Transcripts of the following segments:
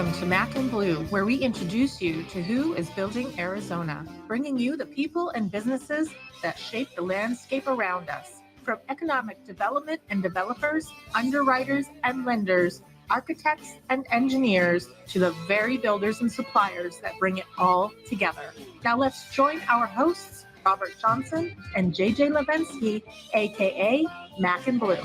Welcome to Mac and Blue, where we introduce you to who is building Arizona, bringing you the people and businesses that shape the landscape around us. From economic development and developers, underwriters and lenders, architects and engineers, to the very builders and suppliers that bring it all together. Now let's join our hosts, Robert Johnson and JJ Levinsky, aka Mac and Blue.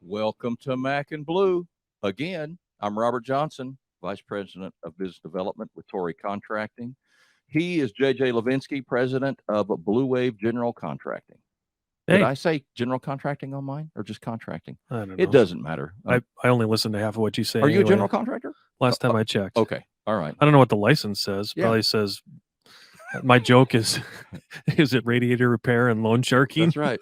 Welcome to Mac and Blue. Again, I'm Robert Johnson, Vice President of Business Development with Torrey Contracting. He is JJ Levinsky, President of Bleu General Contracting. Hey. Did I say general contracting on mine or just contracting? I don't know. It doesn't matter. I only listen to half of what you say. Are you anyway. a general contractor? Last time I checked. Okay. All right. I don't know what the license says. Yeah. Probably says, my joke is it radiator repair and loan sharking? That's right.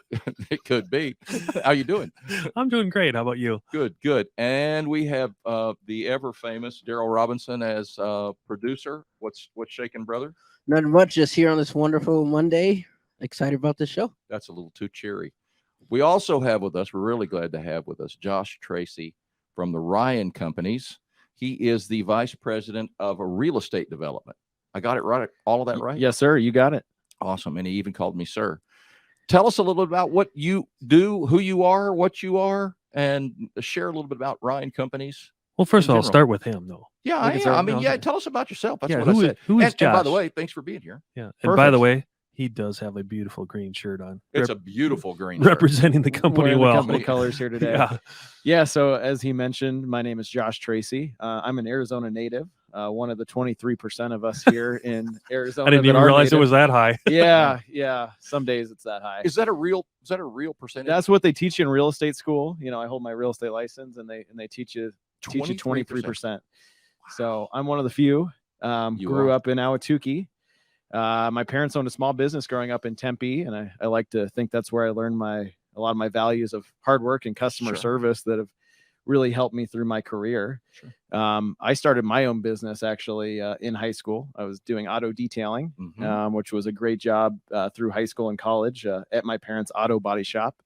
It could be. How you doing? I'm doing great. How about you? Good, good. And we have the ever famous Daryl Robinson as producer. What's shaking, brother? Nothing much, just here on this wonderful Monday. Excited about this show. That's a little too cheery. We also have with us, we're really glad to have with us, Josh Tracy from the Ryan Companies. He is the Vice President of Real Estate Development. I got it right? All of that right? Yes, sir. You got it. Awesome. And he even called me sir. Tell us a little bit about what you do, who you are, what you are, and share a little bit about Ryan Companies. Well, first of all, I'll general. start with him, though. Yeah, I mean, yeah, tell us about yourself. That's Yeah, what who I is- said. who is and by the Josh? way, thanks for being here. Yeah. And by the Perfect. way, he does have a beautiful green shirt on. It's a beautiful green shirt. representing the company Wearing the well. company colors here today. Yeah. Yeah. So as he mentioned, my name is Josh Tracy. I'm an Arizona native. One of the 23% of us here in Arizona. I didn't that even are realize it native. was that high. Yeah. Yeah. Some days it's that high. Is that a real percentage? That's what they teach you in real estate school. You know, I hold my real estate license and they teach you 23%. So I'm one of the few. Grew up in Ahwatukee. My parents owned a small business growing up in Tempe, and I like to think that's where I learned a lot of my values of hard work and customer service that have really helped me through my career. Sure. I started my own business actually in high school. I was doing auto detailing, which was a great job through high school and college at my parents' auto body shop.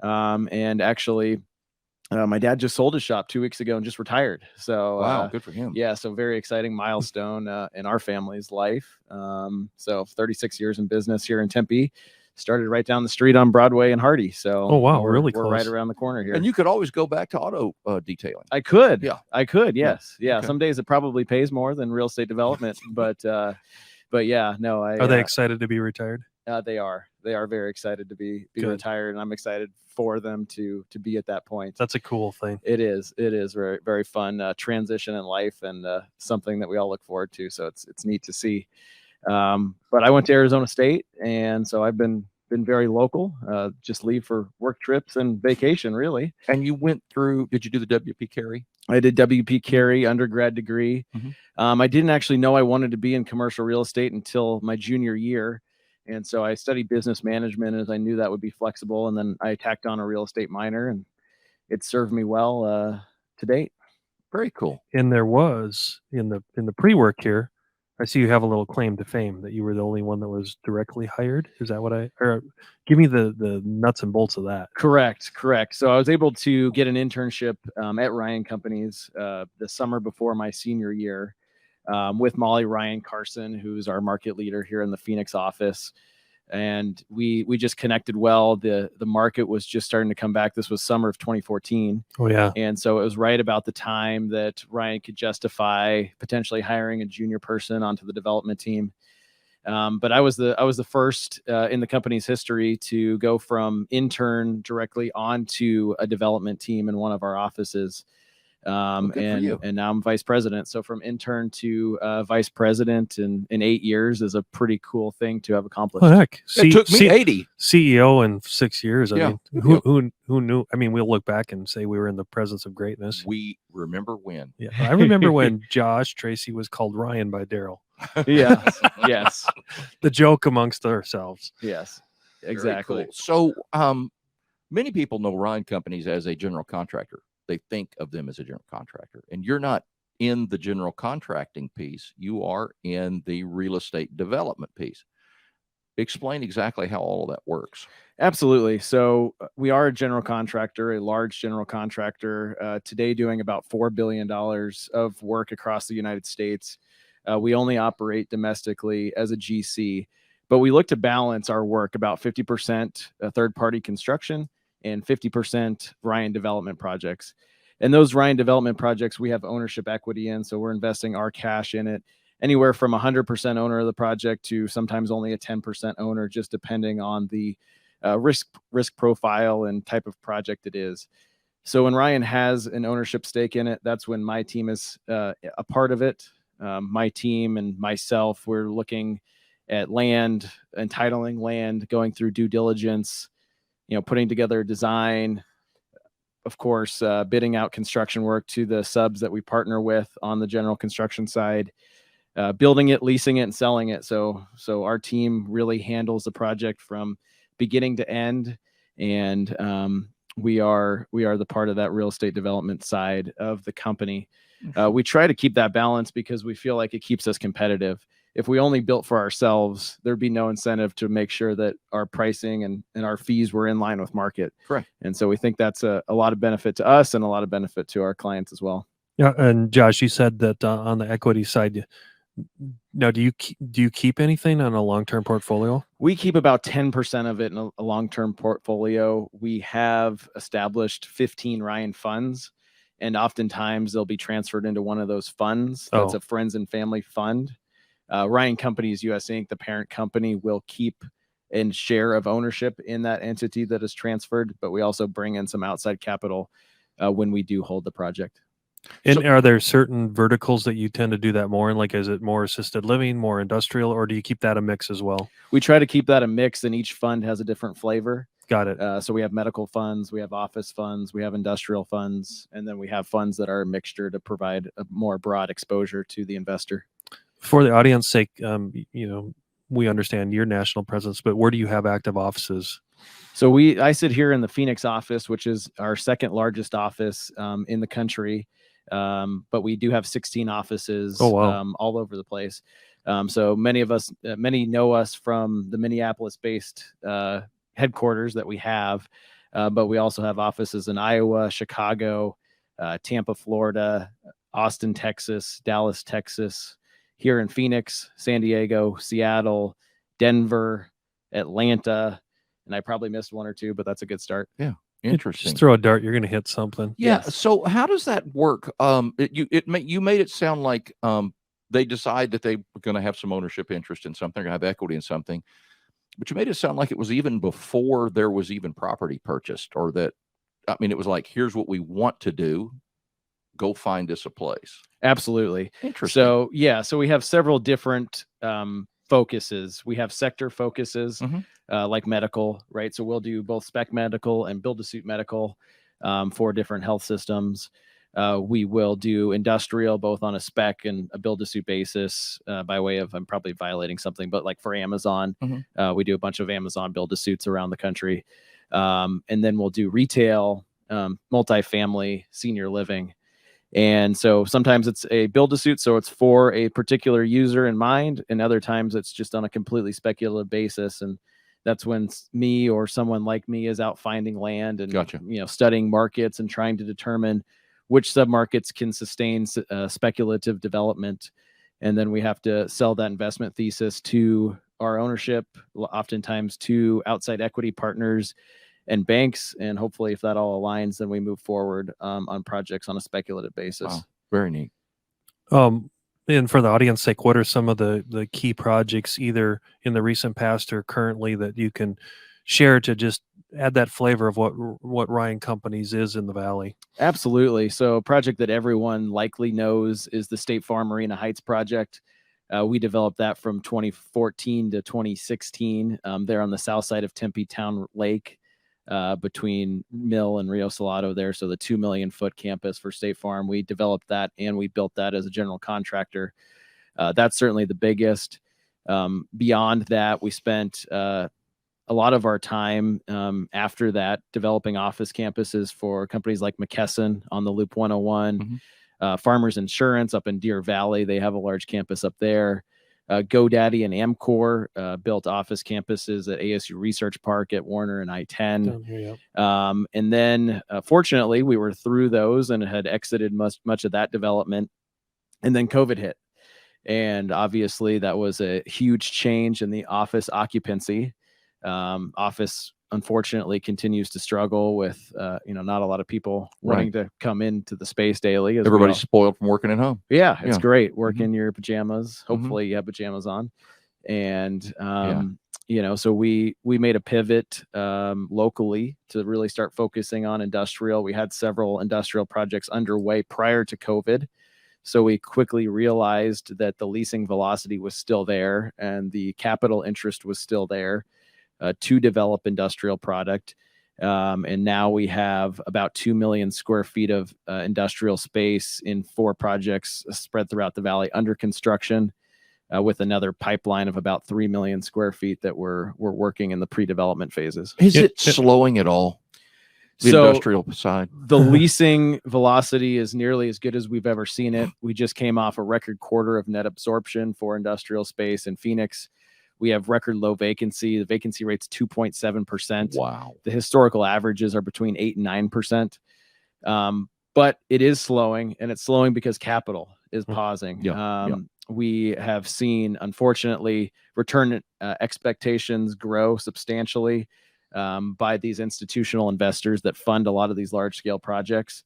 And actually, my dad just sold his shop 2 weeks ago and just retired. So wow, good for him. yeah, so very exciting milestone in our family's life. So 36 years in business here in Tempe. Started right down the street on Broadway and Hardy. So Oh, wow, we're really right close. around the corner here. And you could always go back to auto detailing. I could. Yeah. I could. Yes. Yeah. Okay. Some days it probably pays more than real estate development, but yeah, no. Are they excited to be retired? They are. They are very excited to be Good. retired, and I'm excited for them to be at that point. That's a cool thing. It is very, very fun transition in life, and something that we all look forward to. So it's neat to see. But I went to Arizona State, and so I've been very local. Just leave for work trips and vacation, really. And you went through, did you do the WP Carey? I did WP Carey undergrad degree. I didn't actually know I wanted to be in commercial real estate until my junior year. And so I studied business management as I knew that would be flexible. And then I tacked on a real estate minor, and it served me well to date. Very cool. And there was in the pre-work here, I see you have a little claim to fame that you were the only one that was directly hired. Is that what or give me the nuts and bolts of that? Correct. So I was able to get an internship at Ryan Companies the summer before my senior year with Molly Ryan Carson, who's our market leader here in the Phoenix office. And we just connected well. The market was just starting to come back. This was summer of 2014. Oh yeah. And so it was right about the time that Ryan could justify potentially hiring a junior person onto the development team. But I was the first in the company's history to go from intern directly onto a development team in one of our offices. And now I'm vice president. So from intern to vice president in 8 years is a pretty cool thing to have accomplished. Oh heck. It took me 80. CEO in 6 years. I Yeah. mean, who knew? I mean, we'll look back and say we were in the presence of greatness. We remember when. Yeah, I remember when Josh Tracy was called Ryan by Daryl. Yes. The joke amongst ourselves. Yes. Very Exactly. cool. So many people know Ryan Companies as a general contractor. They think of them as a general contractor, and you're not in the general contracting piece. You are in the real estate development piece. explain exactly how all of that works. Absolutely. So we are a general contractor, a large general contractor, today doing about $4 billion of work across the United States. We only operate domestically as a GC, but we look to balance our work about 50% third-party construction and 50% Ryan development projects. And those Ryan development projects, we have ownership equity in, so we're investing our cash in it, anywhere from 100% owner of the project to sometimes only a 10% owner, just depending on the risk profile and type of project it is. So when Ryan has an ownership stake in it, that's when my team is a part of it. My team and myself, we're looking at land, entitling land, going through due diligence, putting together a design, of course, bidding out construction work to the subs that we partner with on the general construction side, building it, leasing it, and selling it. So our team really handles the project from beginning to end, and we are the part of that real estate development side of the company. We try to keep that balance because we feel like it keeps us competitive. If we only built for ourselves, there'd be no incentive to make sure that our pricing and our fees were in line with market. Correct. And so we think that's a lot of benefit to us and a lot of benefit to our clients as well. Yeah, and Josh, you said that on the equity side. Now, do you keep anything on a long-term portfolio? We keep about 10% of it in a long-term portfolio. We have established 15 Ryan funds, and oftentimes they'll be transferred into one of those funds. That's a friends and family fund. Ryan Companies US Inc., the parent company, will keep a share of ownership in that entity that is transferred, but we also bring in some outside capital when we do hold the project. And are there certain verticals that you tend to do that more in? Like, is it more assisted living, more industrial, or do you keep that a mix as well? We try to keep that a mix, and each fund has a different flavor. Got it. So we have medical funds, we have office funds, we have industrial funds, and then we have funds that are a mixture to provide a more broad exposure to the investor. For the audience sake, we understand your national presence, but where do you have active offices? So I sit here in the Phoenix office, which is our second largest office in the country. But we do have 16 offices all over the place. So many know us from the Minneapolis-based headquarters that we have, but we also have offices in Iowa, Chicago, Tampa, Florida, Austin, Texas, Dallas, Texas, here in Phoenix, San Diego, Seattle, Denver, Atlanta, and I probably missed one or two, but that's a good start. Yeah. Interesting. Just throw a dart, you're going to hit something. Yeah. Yes. So how does that work? You made it sound like they decide that they were going to have some ownership interest in something, or have equity in something, but you made it sound like it was even before there was even property purchased, or that, it was like, here's what we want to do. Go find us a place. Absolutely. Interesting. So we have several different focuses. We have sector focuses, like medical, right? So we'll do both spec medical and build-to-suit medical for different health systems. We will do industrial, both on a spec and a build-to-suit basis, by way of, I'm probably violating something, but like for Amazon, we do a bunch of Amazon build-to-suits around the country. And then we'll do retail, multifamily, senior living. And so sometimes it's a build-to-suit, so it's for a particular user in mind, and other times it's just on a completely speculative basis. And that's when me or someone like me is out finding land and studying markets and trying to determine which submarkets can sustain speculative development. And then we have to sell that investment thesis to our ownership, oftentimes to outside equity partners and banks. And hopefully if that all aligns, then we move forward on projects on a speculative basis. Wow. Very neat. And for the audience sake, what are some of the key projects, either in the recent past or currently, that you can share to just add that flavor of what Ryan Companies is in the Valley? Absolutely. So a project that everyone likely knows is the State Farm Marina Heights project. We developed that from 2014 to 2016 there on the south side of Tempe Town Lake, between Mill and Rio Salado there. So the 2 million foot campus for State Farm, we developed that and we built that as a general contractor. That's certainly the biggest. Beyond that, we spent a lot of our time after that developing office campuses for companies like McKesson on the Loop 101, Farmers Insurance up in Deer Valley. They have a large campus up there. GoDaddy and Amcor built office campuses at ASU Research Park, at Warner and I-10. Down here, yeah. And then fortunately, we were through those and had exited much of that development. And then COVID hit. And obviously, that was a huge change in the office occupancy. Office, unfortunately, continues to struggle with, not a lot of people wanting to come into the space daily. Everybody's spoiled from working at home. Yeah, it's Yeah. great. Work in your pajamas. Hopefully you have pajamas on. And, so we made a pivot locally to really start focusing on industrial. We had several industrial projects underway prior to COVID. So we quickly realized that the leasing velocity was still there and the capital interest was still there to develop industrial product. And now we have about 2 million square feet of industrial space in 4 projects spread throughout the valley under construction, with another pipeline of about 3 million square feet that we're working in the pre-development phases. Is it slowing at all? The industrial side? The leasing velocity is nearly as good as we've ever seen it. We just came off a record quarter of net absorption for industrial space in Phoenix. We have record low vacancy. The vacancy rate's 2.7%. Wow. The historical averages are between 8 and 9%. But it is slowing, and it's slowing because capital is pausing. We have seen, unfortunately, return expectations grow substantially by these institutional investors that fund a lot of these large scale projects.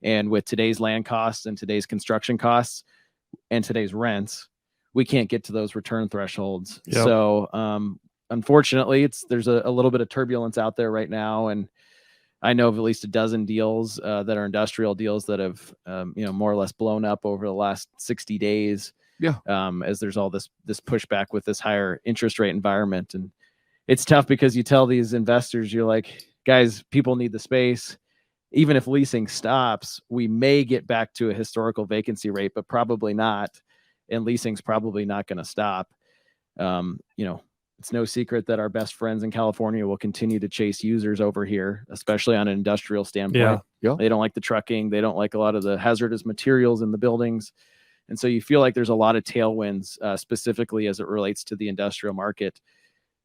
And with today's land costs and today's construction costs and today's rents, we can't get to those return thresholds. Yep. So unfortunately, there's a little bit of turbulence out there right now. And I know of at least a dozen deals that are industrial deals that have more or less blown up over the last 60 days. Yeah. As there's all this pushback with this higher interest rate environment. And it's tough because you tell these investors, you're like, guys, people need the space. Even if leasing stops, we may get back to a historical vacancy rate, but probably not. And leasing's probably not going to stop. It's no secret that our best friends in California will continue to chase users over here, especially on an industrial standpoint. Yeah. They don't like the trucking. They don't like a lot of the hazardous materials in the buildings. And so you feel like there's a lot of tailwinds, specifically as it relates to the industrial market.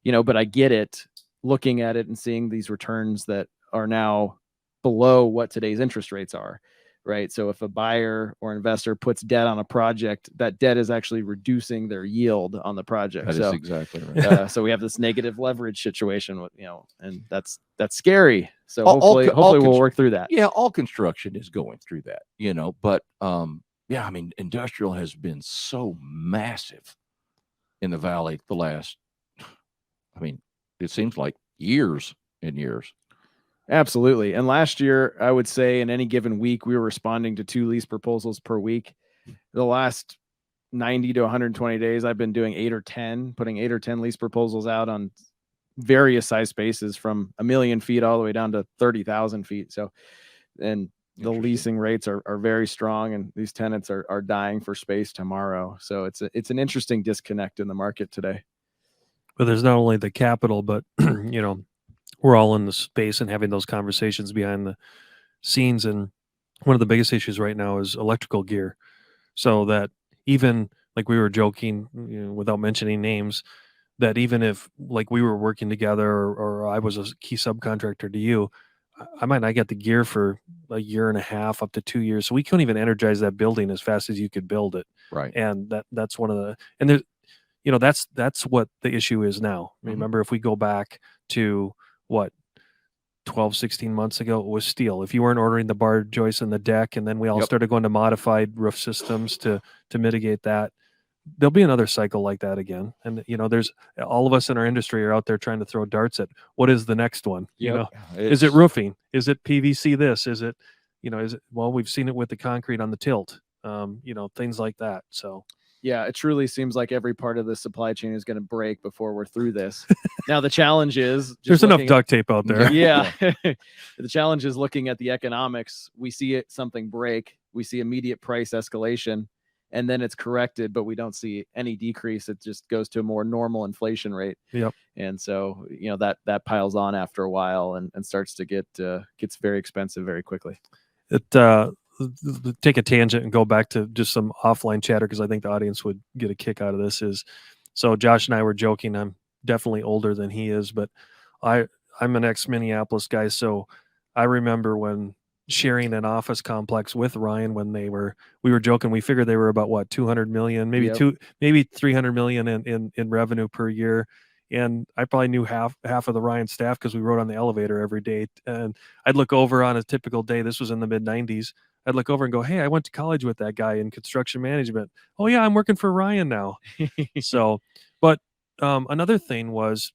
But I get it, looking at it and seeing these returns that are now below what today's interest rates are, right? So if a buyer or investor puts debt on a project, that debt is actually reducing their yield on the project. That is exactly right. So we have this negative leverage situation with, and that's scary. So hopefully we'll work through that. Yeah, all construction is going through that, but industrial has been so massive in the valley the last, it seems like years and years. Absolutely. And last year, I would say in any given week, we were responding to 2 lease proposals per week. The last 90 to 120 days, I've been doing 8 or 10, putting 8 or 10 lease proposals out on various size spaces from 1 million feet all the way down to 30,000 feet. So, and the leasing rates are very strong, and these tenants are dying for space tomorrow. So it's an interesting disconnect in the market today. But there's not only the capital, but we're all in the space and having those conversations behind the scenes. And one of the biggest issues right now is electrical gear. So that even like we were joking, without mentioning names, that even if like we were working together or I was a key subcontractor to you, I might not get the gear for a year and a half up to 2 years. So we couldn't even energize that building as fast as you could build it. Right. And that's one of the, and there's, that's what the issue is now. Remember, if we go back to 12, 16 months ago, it was steel. If you weren't ordering the bar joists and the deck, and then we all started going to modified roof systems to mitigate that, there'll be another cycle like that again. And, there's all of us in our industry are out there trying to throw darts at what is the next one, is it roofing? Is it PVC? This, is it, we've seen it with the concrete on the tilt, things like that. So. Yeah, it truly seems like every part of the supply chain is going to break before we're through this. Now, the challenge is... There's enough duct tape out there. Yeah. The challenge is looking at the economics. We see something break. We see immediate price escalation, and then it's corrected, but we don't see any decrease. It just goes to a more normal inflation rate. Yep. And so, that piles on after a while and starts to gets very expensive very quickly. The take a tangent and go back to just some offline chatter because I think the audience would get a kick out of this. So Josh and I were joking. I'm definitely older than he is, but I'm an ex-Minneapolis guy, so I remember when sharing an office complex with Ryan when we were joking. We figured they were about what 200 million, maybe 300 million in revenue per year. And I probably knew half of the Ryan staff because we rode on the elevator every day. And I'd look over on a typical day. This was in the mid 90s. I'd look over and go, "Hey, I went to college with that guy in construction management. Oh yeah, I'm working for Ryan now." So, but another thing was,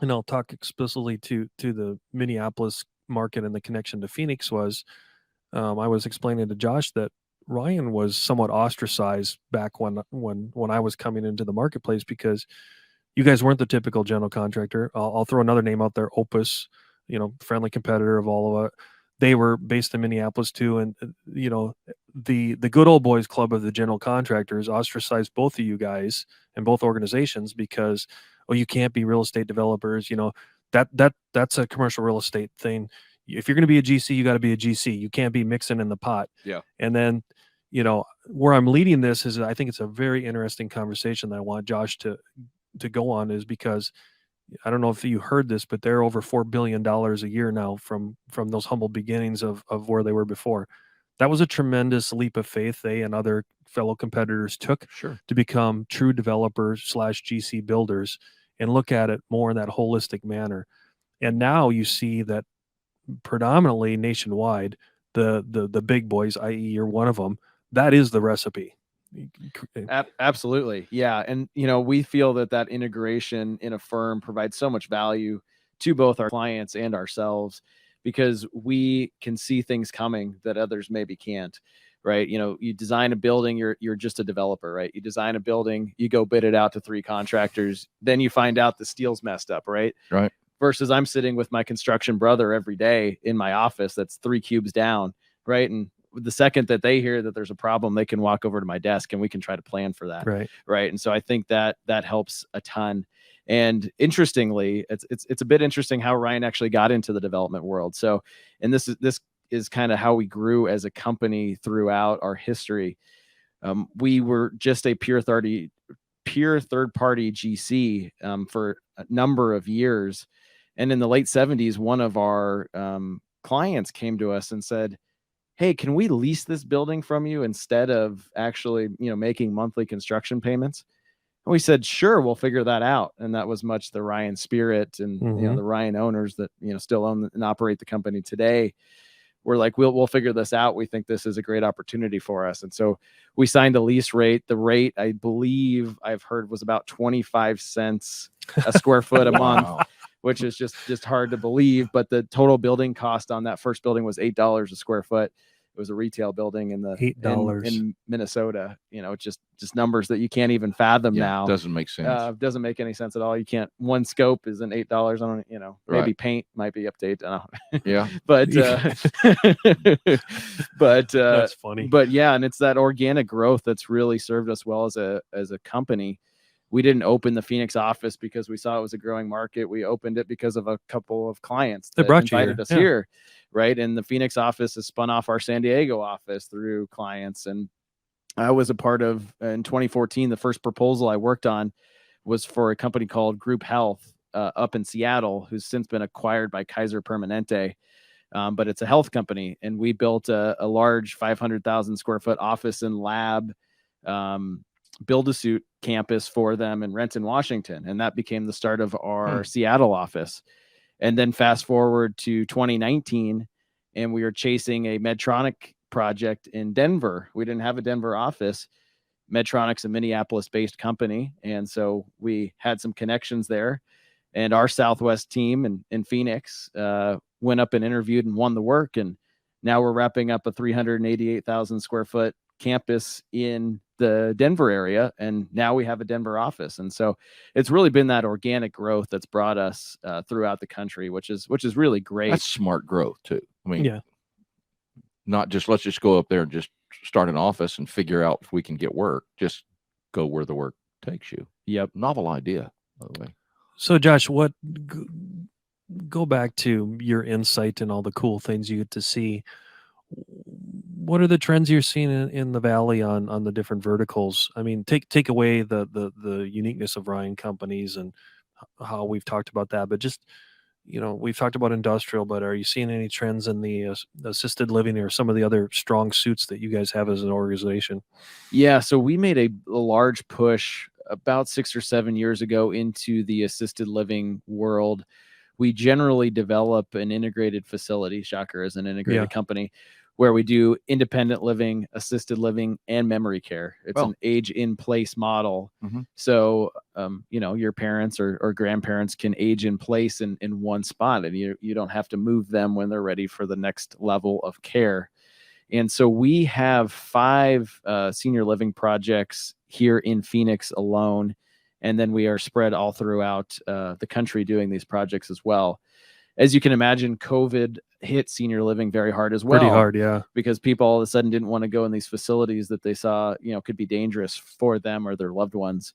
and I'll talk explicitly to the Minneapolis market and the connection to Phoenix was, I was explaining to Josh that Ryan was somewhat ostracized back when I was coming into the marketplace because you guys weren't the typical general contractor. I'll throw another name out there, Opus, friendly competitor of all of it. They were based in Minneapolis too. And, the good old boys club of the general contractors ostracized both of you guys and both organizations because, oh, you can't be real estate developers. That's a commercial real estate thing. If you're going to be a GC, you got to be a GC. You can't be mixing in the pot. Yeah. And then, where I'm leading this is I think it's a very interesting conversation that I want Josh to go on is because I don't know if you heard this, but they're over $4 billion a year now from those humble beginnings of where they were before. That was a tremendous leap of faith they and other fellow competitors took to become true developers / GC builders and look at it more in that holistic manner. And now you see that predominantly nationwide, the big boys, i.e. you're one of them, that is the recipe. Absolutely. Yeah. And, we feel that integration in a firm provides so much value to both our clients and ourselves because we can see things coming that others maybe can't, right? You design a building, you're just a developer, right? You design a building, you go bid it out to 3 contractors, then you find out the steel's messed up, right? Right. Versus I'm sitting with my construction brother every day in my office that's 3 cubes down, right? And the second that they hear that there's a problem, they can walk over to my desk and we can try to plan for that. Right. And so I think that helps a ton. And interestingly, it's a bit interesting how Ryan actually got into the development world. So, and this is kind of how we grew as a company throughout our history. We were just a pure third-party GC for a number of years. And in the late 70s, one of our clients came to us and said, "Hey, can we lease this building from you instead of actually, making monthly construction payments?" And we said, "Sure, we'll figure that out." And that was much the Ryan spirit and, the Ryan owners that, still own and operate the company today. We're like, we'll figure this out. We think this is a great opportunity for us. And so we signed a lease rate. The rate, I believe I've heard, was about 25 cents a square foot a month, which is just hard to believe. But the total building cost on that first building was $8 a square foot. It was a retail building in $8 in Minnesota. Just numbers that you can't even fathom now. Doesn't make sense. Doesn't make any sense at all. You can't. One scope is an $8. I don't. Maybe paint might be up to $8. I don't know. Yeah. but that's funny. But yeah, and it's that organic growth that's really served us well as a company. We didn't open the Phoenix office because we saw it was a growing market. We opened it because of a couple of clients that invited us here. Right. And the Phoenix office has spun off our San Diego office through clients. And I was a part of, in 2014, the first proposal I worked on was for a company called Group Health up in Seattle, who's since been acquired by Kaiser Permanente. But it's a health company. And we built a large 500,000 square foot office and lab build-a-suit campus for them in Renton, Washington. And that became the start of our Seattle office. And then fast forward to 2019, and we were chasing a Medtronic project in Denver. We didn't have a Denver office. Medtronic's a Minneapolis-based company. And so we had some connections there. And our Southwest team in Phoenix went up and interviewed and won the work. And now we're wrapping up a 388,000 square foot campus in the Denver area, and now we have a Denver office. And so it's really been that organic growth that's brought us throughout the country, which is really great. That's smart growth too. I mean, not just let's just go up there and just start an office and figure out if we can get work. Just go where the work takes you. Yep. Novel idea, by the way. So Josh, go back to your insight and all the cool things you get to see. what are the trends you're seeing in the Valley on the different verticals? I mean, take away the uniqueness of Ryan companies and how we've talked about that, but just, we've talked about industrial, but are you seeing any trends in the assisted living or some of the other strong suits that you guys have as an organization? Yeah, so we made a large push about 6 or 7 years ago into the assisted living world. We generally develop an integrated facility. Shocker, as an integrated company, where we do independent living, assisted living, and memory care. It's an age in place model. So, your parents or grandparents can age in place in one spot, and you don't have to move them when they're ready for the next level of care. And so we have 5 senior living projects here in Phoenix alone. And then we are spread all throughout the country doing these projects as well. As you can imagine, COVID hit senior living very hard as well. Pretty hard, yeah. Because people all of a sudden didn't want to go in these facilities that they saw, could be dangerous for them or their loved ones.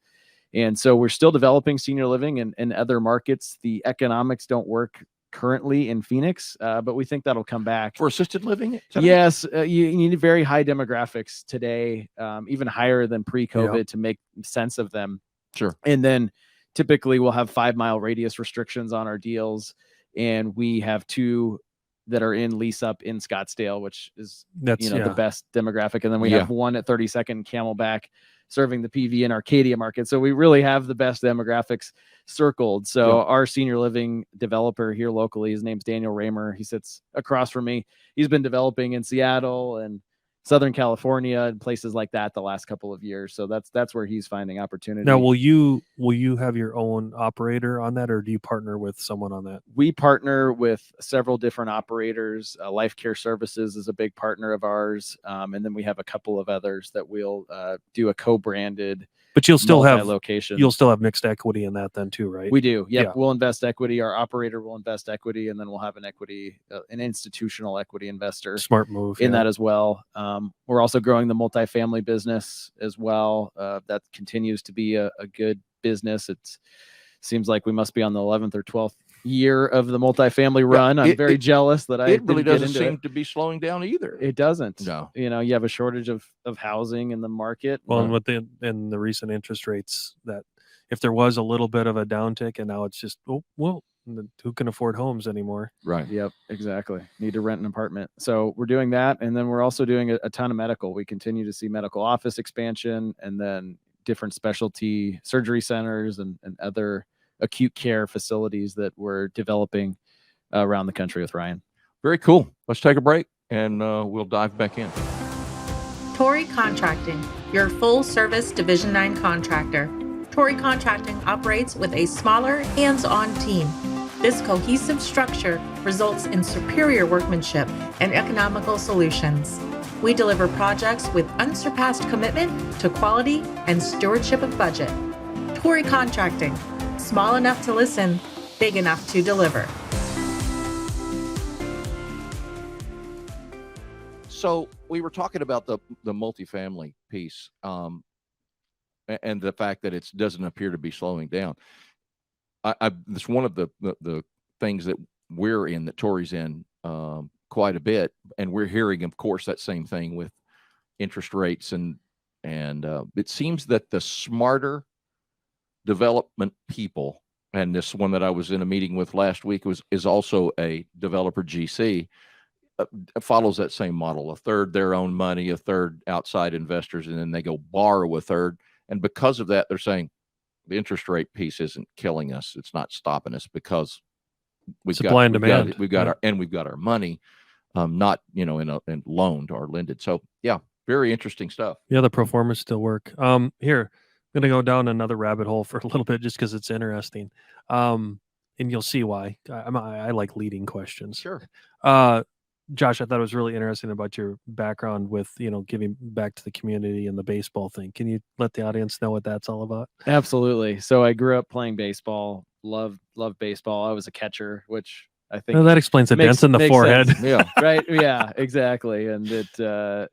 And so we're still developing senior living in other markets. The economics don't work currently in Phoenix, but we think that'll come back. For assisted living? Yes, you need very high demographics today, even higher than pre-COVID to make sense of them. Sure. And then typically we'll have 5-mile radius restrictions on our deals. And we have 2 that are in lease up in Scottsdale, which is the best demographic. And then we have 1 at 32nd Camelback serving the PV and Arcadia market. So we really have the best demographics circled. So our senior living developer here locally, his name's Daniel Raymer. He sits across from me. He's been developing in Seattle and Southern California and places like that the last couple of years. So that's where he's finding opportunity. Now, will you have your own operator on that, or do you partner with someone on that? We partner with several different operators. Life Care Services is a big partner of ours. And then we have a couple of others that we'll do a co-branded. But you'll still have mixed equity in that then too, right? We do. Yep. Yeah. We'll invest equity. Our operator will invest equity, and then we'll have an institutional equity investor. Smart move in that as well. We're also growing the multifamily business as well. That continues to be a good business. It seems like we must be on the 11th or 12th year of the multifamily run. I'm very jealous that it really doesn't seem to be slowing down either. It doesn't. No. You have a shortage of housing in the market. Well, and with the recent interest rates, that if there was a little bit of a downtick, and now it's just who can afford homes anymore? Right. Yep, exactly. Need to rent an apartment. So we're doing that, and then we're also doing a ton of medical. We continue to see medical office expansion, and then different specialty surgery centers and other acute care facilities that we're developing around the country with Ryan. Very cool. Let's take a break and we'll dive back in. Torrey Contracting, your full-service Division 9 contractor. Torrey Contracting operates with a smaller, hands-on team. This cohesive structure results in superior workmanship and economical solutions. We deliver projects with unsurpassed commitment to quality and stewardship of budget. Torrey Contracting, small enough to listen, big enough to deliver. So we were talking about the multifamily piece and the fact that it doesn't appear to be slowing down. It's one of the things that we're in, that Torrey's in quite a bit, and we're hearing, of course, that same thing with interest rates, and it seems that the smarter development people, and this one that I was in a meeting with last week is also a developer GC, follows that same model: a third their own money, a third outside investors, and then they go borrow a third. And because of that, they're saying the interest rate piece isn't killing us; it's not stopping us, because we've got our money, not in loaned or lended. So yeah, very interesting stuff. Yeah, the pro forma still work. Here, I'm going to go down another rabbit hole for a little bit just because it's interesting. And you'll see why. I like leading questions. Sure. Josh, I thought it was really interesting about your background with, giving back to the community and the baseball thing. Can you let the audience know what that's all about? Absolutely. So I grew up playing baseball, loved baseball. I was a catcher, which I think that explains the dents in the forehead. Sense. Yeah. Right. Yeah, exactly. And it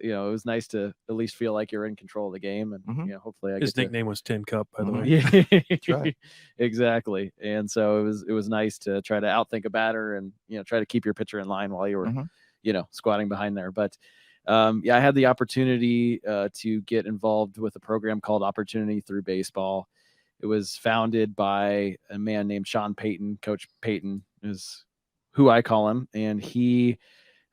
was nice to at least feel like you're in control of the game. And hopefully his nickname was Tin Cup, by the way. Yeah, that's right. Exactly. And so it was nice to try to outthink a batter and try to keep your pitcher in line while you were squatting behind there. But Yeah, I had the opportunity to get involved with a program called Opportunity Through Baseball. It was founded by a man named Sean Payton. Coach Payton is who I call him. And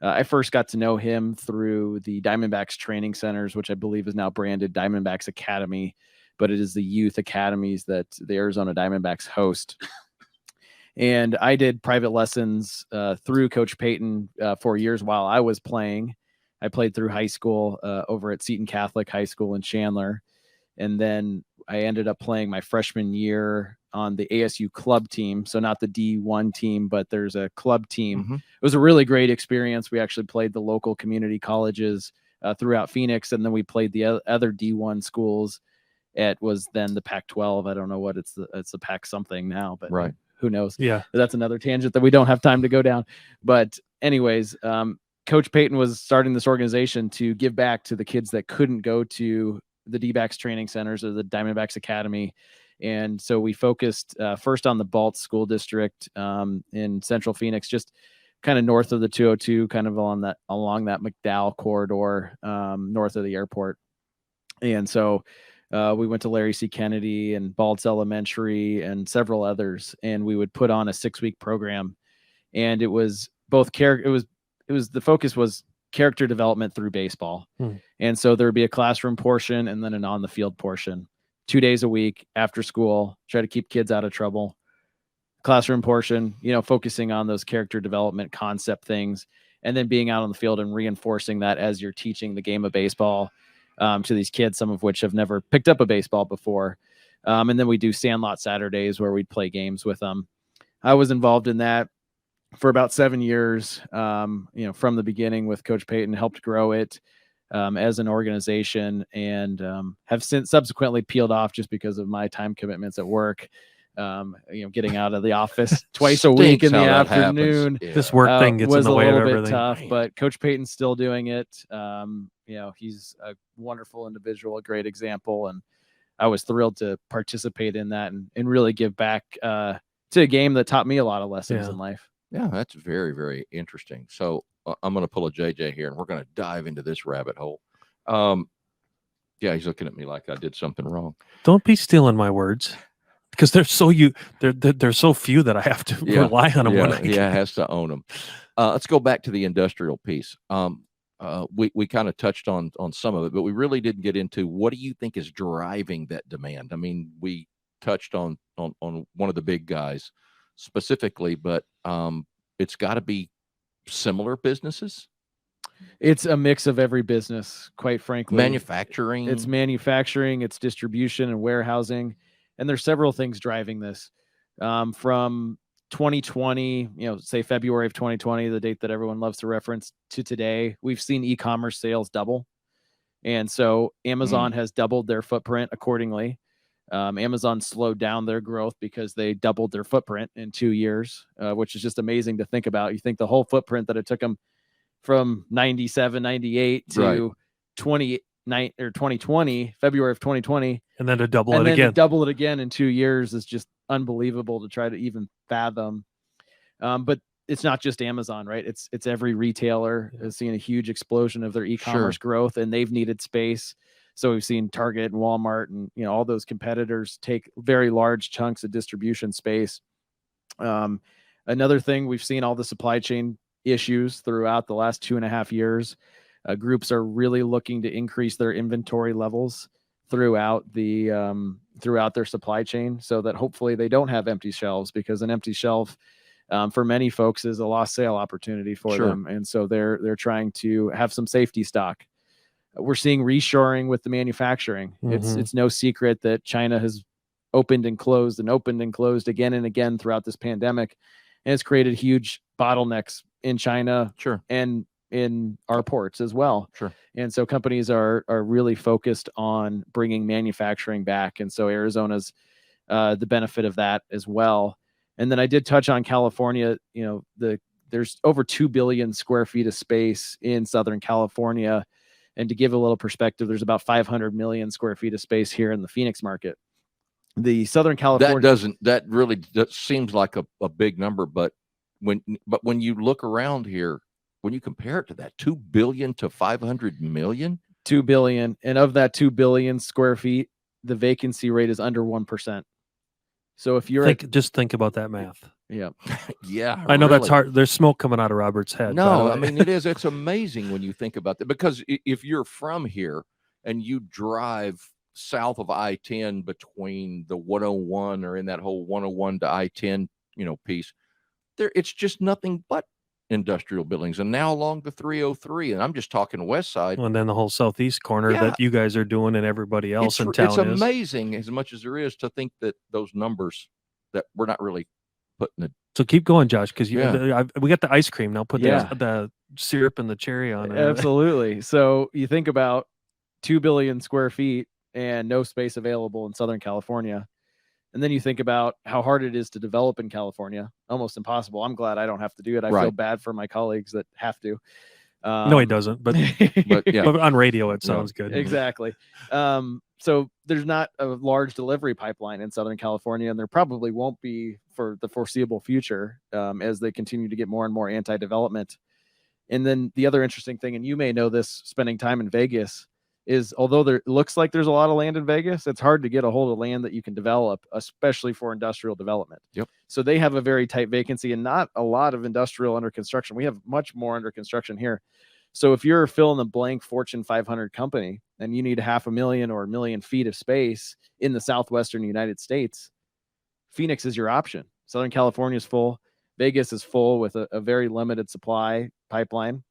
I first got to know him through the Diamondbacks training centers, which I believe is now branded Diamondbacks Academy, but it is the youth academies that the Arizona Diamondbacks host. And I did private lessons through Coach Payton 4 years while I was playing. I played through high school over at Seton Catholic High School in Chandler. And then I ended up playing my freshman year on the ASU club team. So not the D1 team, but there's a club team. Mm-hmm. It was a really great experience. We actually played the local community colleges throughout Phoenix. And then we played the other D1 schools. It was then the Pac-12. I don't know what it's the Pac something now, but Right. Who knows? Yeah. That's another tangent that we don't have time to go down. But anyways, Coach Payton was starting this organization to give back to the kids that couldn't go to the D-backs training centers or the Diamondbacks Academy. And so we focused first on the Balts School District in Central Phoenix, just kind of north of the 202, kind of along that McDowell corridor, north of the airport. And so we went to Larry C. Kennedy and Balts Elementary and several others, and we would put on a 6-week program. And it was both the focus was character development through baseball. And so there would be a classroom portion and then an on the field portion, 2 days a week after school, try to keep kids out of trouble. Classroom portion, focusing on those character development concept things, and then being out on the field and reinforcing that as you're teaching the game of baseball to these kids, some of which have never picked up a baseball before. And then we do Sandlot Saturdays where we'd play games with them. I was involved in that for about 7 years, from the beginning with Coach Payton, helped grow it as an organization, and have since subsequently peeled off just because of my time commitments at work. Getting out of the office twice a week in the afternoon. Yeah. This work thing gets in was the a way of little bit everything. tough, but Coach Payton's still doing it. He's a wonderful individual, a great example, and I was thrilled to participate in that and really give back to a game that taught me a lot of lessons in life. Yeah, that's very, very interesting. So I'm going to pull a JJ here, and we're going to dive into this rabbit hole. Yeah, he's looking at me like I did something wrong. Don't be stealing my words, because they're so few that I have to rely on them. Has to own them. Let's go back to the industrial piece. We kind of touched on some of it, but we really didn't get into what do you think is driving that demand. I mean, we touched on one of the big guys specifically, but it's got to be similar businesses. It's a mix of every business, quite frankly. Manufacturing. It's manufacturing, it's distribution and warehousing. And there's several things driving this. From 2020, say February of 2020, the date that everyone loves to reference, to today, we've seen e-commerce sales double. And so Amazon has doubled their footprint accordingly. Amazon slowed down their growth because they doubled their footprint in 2 years, which is just amazing to think about. You think the whole footprint that it took them from 97, 98 to 2020, February of 2020. And then to double and it then again. To double it again in 2 years is just unbelievable to try to even fathom. But it's not just Amazon, right? It's every retailer has seen a huge explosion of their e-commerce growth, and they've needed space. So we've seen Target and Walmart and all those competitors take very large chunks of distribution space. Another thing, we've seen all the supply chain issues throughout the last 2.5 years. Groups are really looking to increase their inventory levels throughout their supply chain, so that hopefully they don't have empty shelves, because an empty shelf for many folks is a lost sale opportunity for them. And so they're trying to have some safety stock. We're seeing reshoring with the manufacturing. It's no secret that China has opened and closed again and again throughout this pandemic, and it's created huge bottlenecks in China and in our ports as well. And so companies are really focused on bringing manufacturing back. And so Arizona's the benefit of that as well. And then I did touch on California. There's over 2 billion square feet of space in Southern California. And to give a little perspective, there's about 500 million square feet of space here in the Phoenix market. The Southern California that seems like a big number, but when you look around here, when you compare it to that 2 billion to 500 million. 2 billion, and of that 2 billion square feet, the vacancy rate is under 1%. So if you're just think about that math. yeah, Yeah, I know that's really. hard. There's smoke coming out of Robert's head. by the No, way. I mean, it is. It's amazing when you think about that, because if you're from here and you drive south of I-10 between the 101 or in that whole 101 to I-10, piece, it's just nothing but industrial buildings. And now along the 303, and I'm just talking west side. And then the whole southeast corner Yeah. that you guys are doing and everybody else in town It's is. amazing as much as there is to think that those numbers that we're not really putting it. So keep going, Josh, because Yeah. we got the ice cream now. Put Yeah. the syrup and the cherry on it. absolutely. So you think about 2 billion square feet and no space available in Southern California. And then you think about how hard it is to develop in California, almost impossible. I'm glad I don't have to do it. I feel Right. bad for my colleagues that have to. No, he doesn't. But yeah. but on radio, it No. sounds good. Exactly. So there's not a large delivery pipeline in Southern California, and there probably won't be for the foreseeable future as they continue to get more and more anti-development. And then the other interesting thing, and you may know this spending time in Vegas, is although there looks like there's a lot of land in Vegas, it's hard to get a hold of land that you can develop, especially for industrial development. Yep. So they have a very tight vacancy and not a lot of industrial under construction. We have much more under construction here. So if you're fill in the blank Fortune 500 company and you need 500,000 or 1 million feet of space in the Southwestern United States, Phoenix is your option. Southern California is full. Vegas is full with a very limited supply pipeline.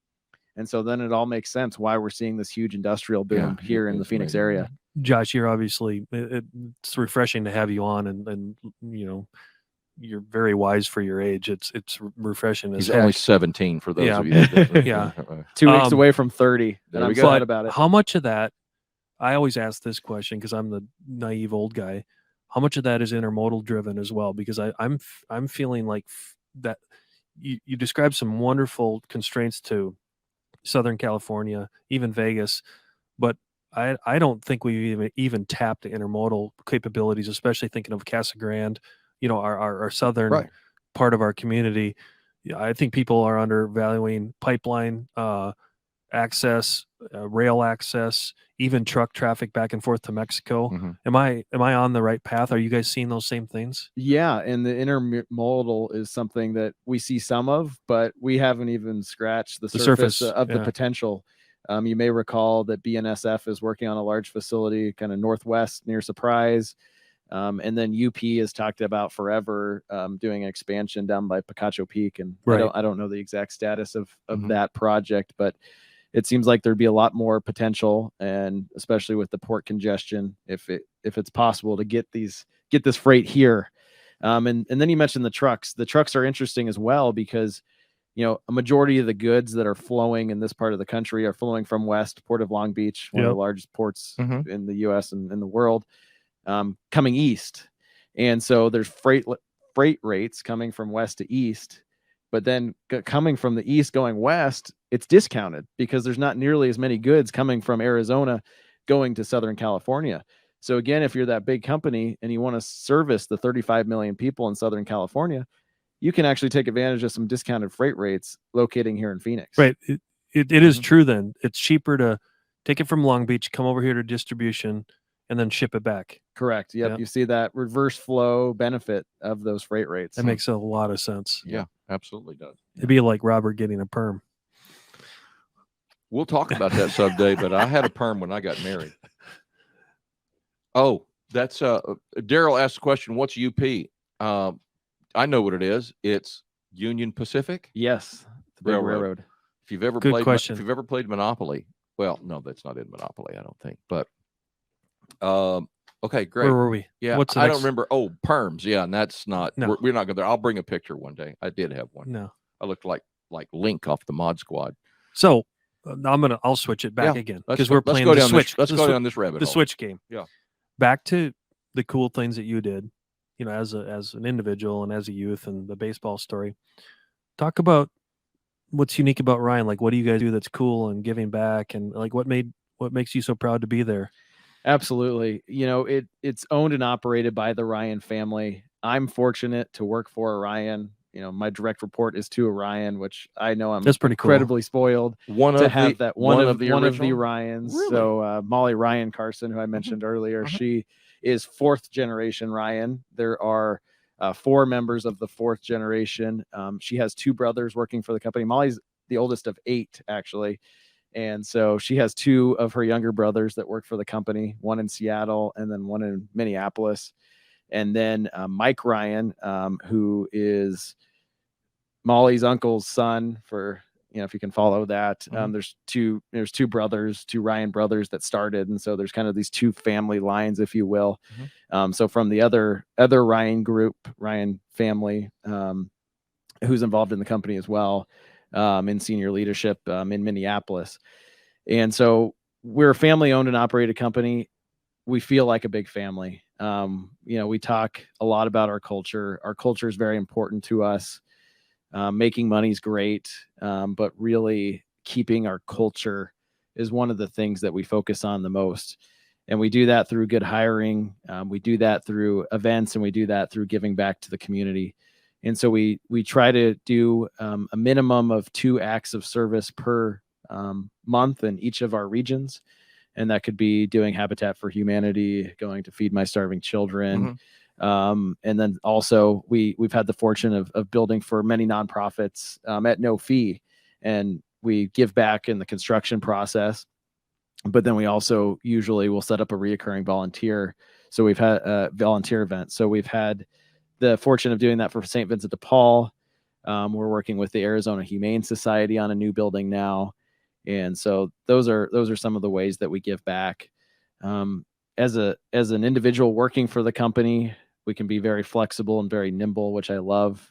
And so then it all makes sense why we're seeing this huge industrial boom here in the Phoenix area. Josh, you're obviously, it's refreshing to have you on, and you're very wise for your age. It's refreshing. He's only 17 for those of you. That Yeah. 2 weeks away from 30. There And we I'm go. glad about it. How much of that? I always ask this question because I'm the naive old guy. How much of that is intermodal driven as well? Because I'm feeling like that. You described some wonderful constraints to Southern California, even Vegas, but I don't think we even tapped the intermodal capabilities, especially thinking of Casa Grande, our southern Right. part of our community. Yeah, I think people are undervaluing pipeline access, rail access, even truck traffic back and forth to Mexico. Mhm. Am I on the right path? Are you guys seeing those same things? Yeah, and the intermodal is something that we see some of, but we haven't even scratched the surface of the yeah. potential. You may recall that BNSF is working on a large facility kind of northwest near Surprise. And then UP has talked about forever doing an expansion down by Picacho Peak. And Right. I don't know the exact status of Mhm. that project, but it seems like there'd be a lot more potential, and especially with the port congestion, if it's possible to get this freight here. And then you mentioned the trucks. The trucks are interesting as well because, a majority of the goods that are flowing in this part of the country are flowing from west, Port of Long Beach, one of Yep. the largest ports Mhm. in the U.S. and in the world, coming east. And so there's freight rates coming from west to east. But then coming from the east going west, it's discounted because there's not nearly as many goods coming from Arizona going to Southern California. So again, if you're that big company and you want to service the 35 million people in Southern California, you can actually take advantage of some discounted freight rates locating here in Phoenix. Right. It is Mhm. true then. It's cheaper to take it from Long Beach, come over here to distribution, and then ship it back. Correct. Yep. Yep. You see that reverse flow benefit of those freight rates. That makes a lot of sense. Yeah, absolutely does. It'd be like Robert getting a perm. We'll talk about that someday, but I had a perm when I got married. Oh, that's Daryl asked the question, what's UP? I know what it is. It's Union Pacific Yes. The big railroad. If you've ever Good question. if you've ever played Monopoly, well, no, that's not in Monopoly, I don't think. But okay, great. Where were we? Yeah, What's the I next? don't remember. Oh, perms. Yeah, and that's not. No. We're not going there. I'll bring a picture one day. I did have one. No. I looked like Link off the Mod Squad. So I'll switch it back Yeah, again Let's because go- we're let's playing go the down switch. Let's the go swi- down this rabbit the hole. switch game. Yeah. Back to the cool things that you did, as an individual and as a youth, and the baseball story. Talk about what's unique about Ryan. Like, what do you guys do that's cool and giving back, and like what makes you so proud to be there? Absolutely. It's owned and operated by the Ryan family. I'm fortunate to work for Ryan. my direct report is to Ryan, which I know I'm That's pretty cool. incredibly spoiled One to of have the that one of the original? Ryans. Really? So Molly Ryan Carson, who I mentioned earlier, she is 4th generation Ryan. There are 4 members of the 4th generation. She has 2 brothers working for the company. Molly's the oldest of 8, actually. And so she has 2 of her younger brothers that work for the company, one in Seattle and then one in Minneapolis. And then Mike Ryan, who is Molly's uncle's son, for if you can follow that. There's two brothers, 2 Ryan brothers that started, and so there's kind of these 2 family lines, if you will. So from the other Ryan group, Ryan family, who's involved in the company as well, in senior leadership in Minneapolis. And so we're a family owned and operated company. We feel like a big family. We talk a lot about our culture. Our culture is very important to us. Making money is great, but really keeping our culture is one of the things that we focus on the most. And we do that through good hiring. We do that through events, and we do that through giving back to the community. And so we try to do a minimum of 2 acts of service per month in each of our regions. And that could be doing Habitat for Humanity, going to Feed My Starving Children. And then also we've had the fortune of building for many nonprofits at no fee. And we give back in the construction process. But then we also usually will set up a reoccurring volunteer. So we've had a volunteer event. So we've had the fortune of doing that for St. Vincent de Paul. We're working with the Arizona Humane Society on a new building now. And so those are some of the ways that we give back. As an individual working for the company, we can be very flexible and very nimble, which I love.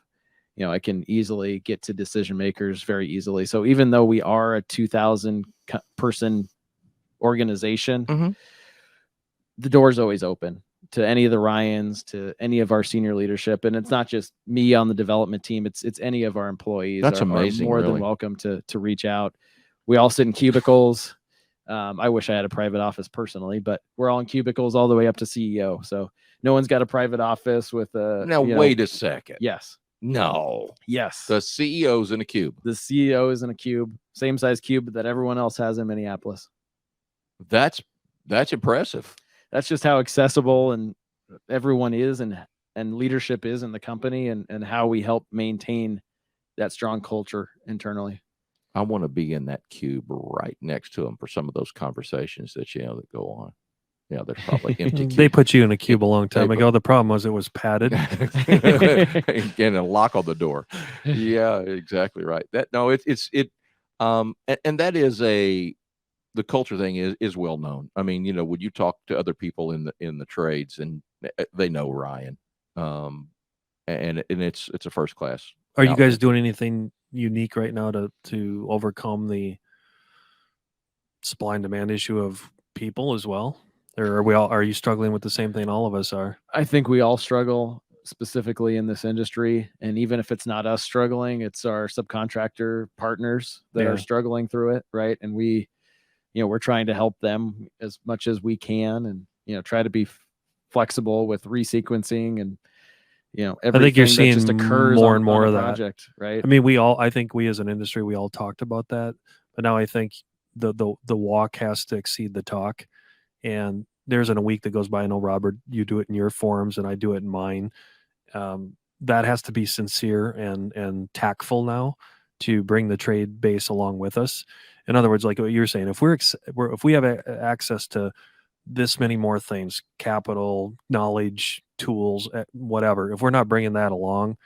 I can easily get to decision makers very easily. So even though we are a 2,000 person organization, the door's always open to any of the Ryans, to any of our senior leadership. And it's not just me on the development team. It's any of our employees. That's amazing. Are more than welcome to reach out. We all sit in cubicles. I wish I had a private office personally, but we're all in cubicles all the way up to CEO. So no one's got a private office with a. Now, wait a second. Yes. No. Yes. The CEO's in a cube. The CEO is in a cube, same size cube that everyone else has in Minneapolis. That's impressive. That's just how accessible and everyone is and leadership is in the company, and how we help maintain that strong culture internally. I want to be in that cube right next to them for some of those conversations that that go on. There's probably empty cubes. They put you in a cube a long time ago. The problem was it was padded. And a lock on the door. Yeah, exactly right. And that is the culture thing is well known. I mean, when you talk to other people in the trades, and they know Ryan, and it's a first class. Are you guys doing anything unique right now to overcome the supply and demand issue of people as well? Or are you struggling with the same thing all of us are? I think we all struggle, specifically in this industry. And even if it's not us struggling, it's our subcontractor partners that are struggling through it. Right. And we're trying to help them as much as we can, and, try to be flexible with resequencing and, everything I think you're seeing that just occurs more and more on of that project, right? I mean, I think we as an industry, we all talked about that, but now I think the walk has to exceed the talk. And there isn't a week that goes by. I know, Robert, you do it in your forums and I do it in mine. That has to be sincere and tactful now to bring the trade base along with us. In other words, like what you're saying, if we have access to this many more things, capital, knowledge, tools, whatever, if we're not bringing that along,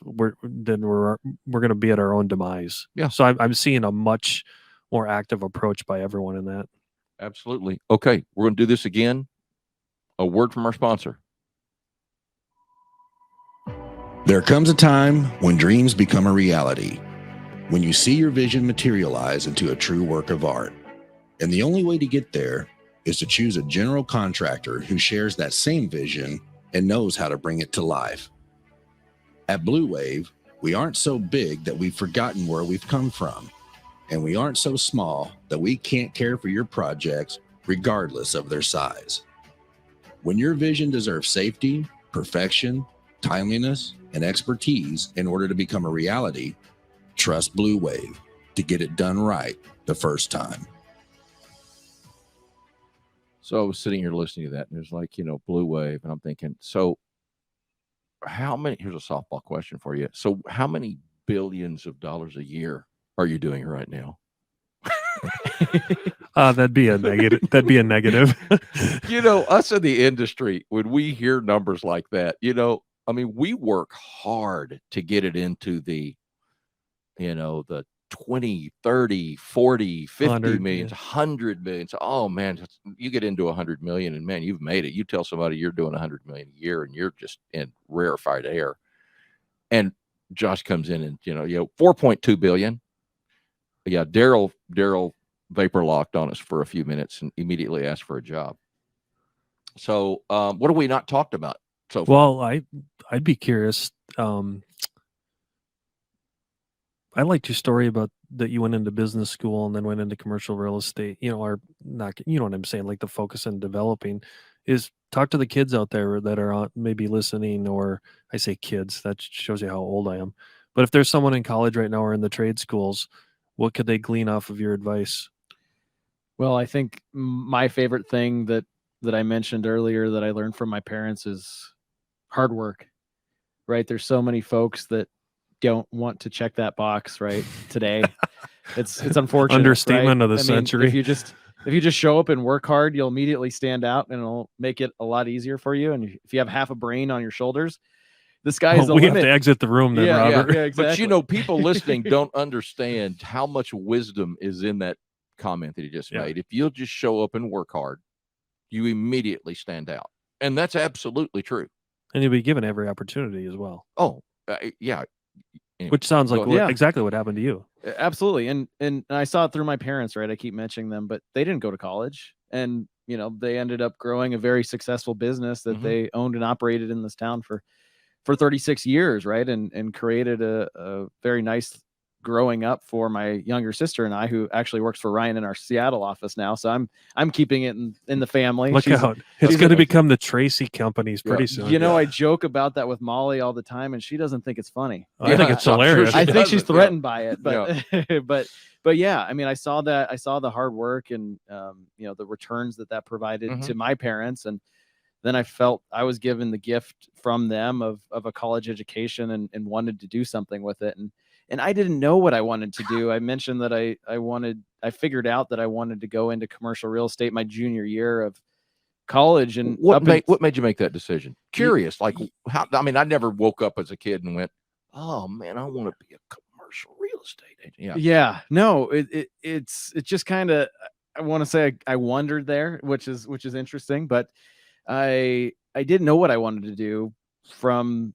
we're going to be at our own demise. Yeah. So I'm seeing a much more active approach by everyone in that. Absolutely. Okay, we're going to do this again. A word from our sponsor. There comes a time when dreams become a reality, when you see your vision materialize into a true work of art. And the only way to get there is to choose a general contractor who shares that same vision and knows how to bring it to life. At Bleu Wave, we aren't so big that we've forgotten where we've come from. And we aren't so small that we can't care for your projects regardless of their size. When your vision deserves safety, perfection, timeliness, and expertise in order to become a reality, trust Blue Wave to get it done right the first time. So I was sitting here listening to that, and there's like, Blue Wave, and I'm thinking, so here's a softball question for you. So how many billions of dollars a year are you doing right now? That'd be a negative. That'd be a negative. Us in the industry, when we hear numbers like that, we work hard to get it into the 20, 30, 40, 50 100, millions, 100 millions. Oh man, you get into 100 million and man, you've made it. You tell somebody you're doing 100 million a year and you're just in rarefied air. And Josh comes in and, 4.2 billion. Yeah. Daryl vapor locked on us for a few minutes and immediately asked for a job. So, what have we not talked about so far? Well, I'd be curious. I liked your story about that you went into business school and then went into commercial real estate, or not, you know what I'm saying? Like the focus on developing is talk to the kids out there that are maybe listening, or I say kids, that shows you how old I am. But if there's someone in college right now or in the trade schools, what could they glean off of your advice? Well, I think my favorite thing that I mentioned earlier that I learned from my parents is hard work, right? There's so many folks that don't want to check that box right today. It's unfortunate. Understatement right? of the century. If you just show up and work hard, you'll immediately stand out and it'll make it a lot easier for you. And if you have half a brain on your shoulders, the sky is the we limit. have to exit the room then, Robert. Yeah, exactly. But people listening don't understand how much wisdom is in that comment that he just made. If you'll just show up and work hard, you immediately stand out. And that's absolutely true. And you'll be given every opportunity as well. Oh, yeah. Anyway, which sounds like exactly what happened to you. Absolutely. And I saw it through my parents, right? I keep mentioning them, but they didn't go to college. And, they ended up growing a very successful business that they owned and operated in this town for 36 years, right? And created a very nice growing up for my younger sister and I, who actually works for Ryan in our Seattle office now. So I'm keeping it in the family. Look out. It's going to become the Tracy companies pretty soon. I joke about that with Molly all the time and she doesn't think it's funny. I think it's hilarious. I think she's threatened by it, but, but yeah, I saw that. I saw the hard work and, the returns that provided to my parents. And then I felt I was given the gift from them of a college education and wanted to do something with it. And I didn't know what I wanted to do. I mentioned that I figured out that I wanted to go into commercial real estate my junior year of college. And what made you make that decision? Curious, like how? I never woke up as a kid and went, "Oh man, I want to be a commercial real estate agent." Yeah. No, it's just kind of. I want to say I wondered there, which is interesting, but I didn't know what I wanted to do from.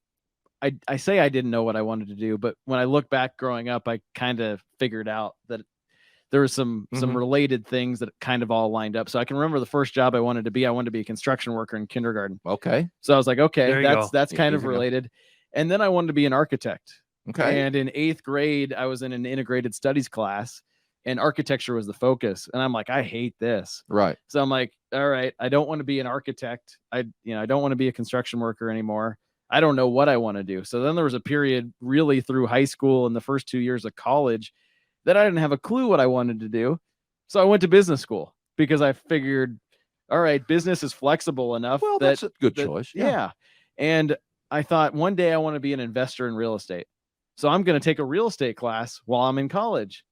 I say I didn't know what I wanted to do, but when I look back growing up, I kind of figured out that there were some related things that kind of all lined up. So I can remember the first job I wanted to be a construction worker in kindergarten. Okay. So I was like, okay, that's kind of related. And then I wanted to be an architect. Okay. And in 8th grade, I was in an integrated studies class and architecture was the focus. And I'm like, I hate this. Right. So I'm like, all right, I don't want to be an architect. I don't want to be a construction worker anymore. I don't know what I want to do. So then there was a period really through high school and the first 2 years of college that I didn't have a clue what I wanted to do. So I went to business school because I figured, all right, business is flexible enough. Well, that's a good choice. Yeah. And I thought one day I want to be an investor in real estate. So I'm going to take a real estate class while I'm in college.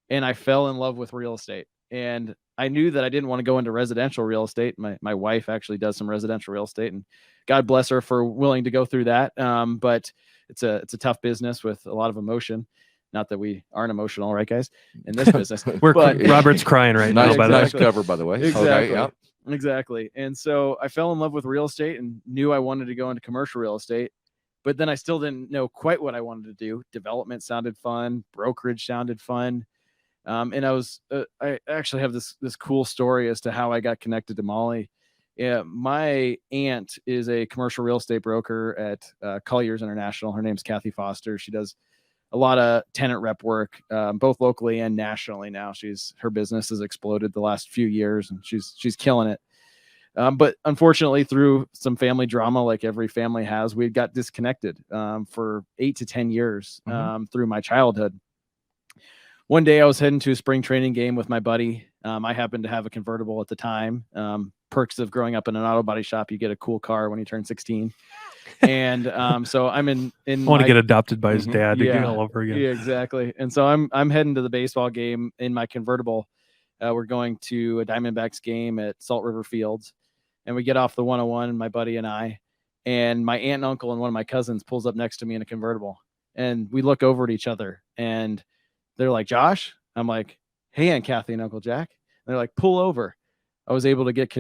And I fell in love with real estate. And I knew that I didn't want to go into residential real estate. My wife actually does some residential real estate, and God bless her for willing to go through that. But it's a tough business with a lot of emotion. Not that we aren't emotional, right, guys? In this business, Robert's crying right now. Nice cover, by the way. Exactly. Okay, yeah. Exactly. And so I fell in love with real estate and knew I wanted to go into commercial real estate. But then I still didn't know quite what I wanted to do. Development sounded fun. Brokerage sounded fun. And I actually have this cool story as to how I got connected to Molly. Yeah, my aunt is a commercial real estate broker at Colliers International. Her name's Kathy Foster. She does a lot of tenant rep work, both locally and nationally now. Her business has exploded the last few years and she's killing it. But unfortunately, through some family drama, like every family has, we got disconnected for 8 to 10 years through my childhood. One day I was heading to a spring training game with my buddy. I happened to have a convertible at the time. Perks of growing up in an auto body shop, you get a cool car when you turn 16. And so I'm in I want to get adopted by his dad yeah, again all over again. Yeah, exactly. And so I'm heading to the baseball game in my convertible. We're going to a Diamondbacks game at Salt River Fields, and we get off the 101, my buddy and I, and my aunt and uncle and one of my cousins pulls up next to me in a convertible, and we look over at each other, and they're like, Josh? I'm like, hey, Aunt Kathy and Uncle Jack. And they're like, pull over. I was able to get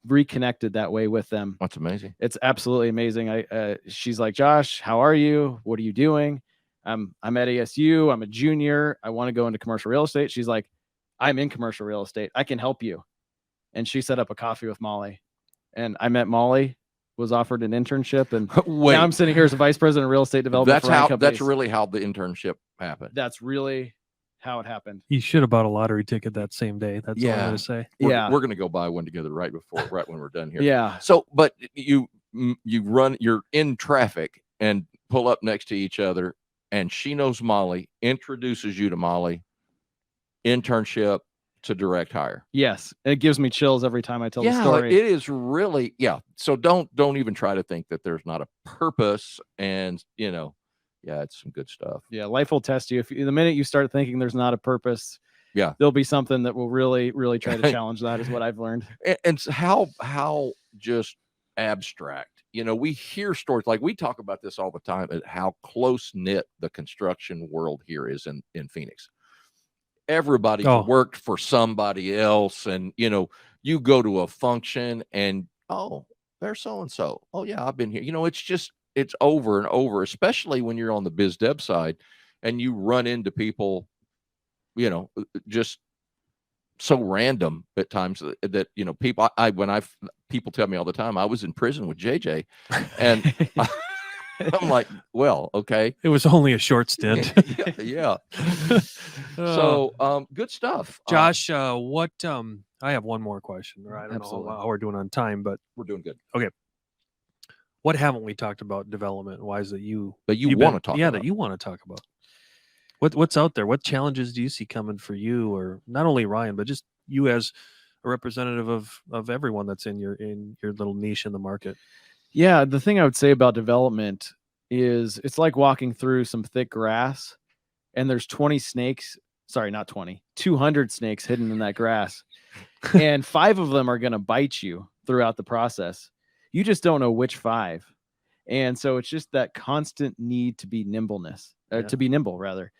reconnected that way with them. That's amazing. It's absolutely amazing. She's like, Josh, how are you? What are you doing? I'm at ASU. I'm a junior. I want to go into commercial real estate. She's like, I'm in commercial real estate. I can help you. And she set up a coffee with Molly, and I met Molly, was offered an internship, and Wait, now I'm sitting here as a vice president of real estate development. That's really how the internship happened. That's really how it happened. You should have bought a lottery ticket that same day. That's all I'm going to say. We're going to go buy one together right when we're done here. Yeah. So, but you're in traffic and pull up next to each other, and she knows Molly, introduces you to Molly, internship to direct hire. Yes. It gives me chills every time I tell the story. It is really, So don't even try to think that there's not a purpose, and it's some good stuff. Yeah. Life will test you. The minute you start thinking there's not a purpose, there'll be something that will really, really try to challenge that, is what I've learned. And how just abstract, we hear stories, like we talk about this all the time, at how close knit the construction world here is in Phoenix. Everybody's worked for somebody else, and you go to a function and there's so-and-so. Oh yeah, I've been here. It's over and over, especially when you're on the biz dev side and you run into people, just so random at times that people tell me all the time, I was in prison with JJ, and I'm like, well, okay. It was only a short stint. Yeah. So, good stuff. Josh, what, I have one more question. I don't know how we're doing on time, but we're doing good. Okay. What haven't we talked about development? Why is that you want to talk about? Yeah, that you want to talk about. What's out there? What challenges do you see coming for you, or not only Ryan, but just you as a representative of everyone that's in your little niche in the market? Yeah, the thing I would say about development is it's like walking through some thick grass, and there's 200 snakes hidden in that grass. And 5 of them are going to bite you throughout the process. You just don't know which 5. And so it's just that constant need to be to be nimble rather,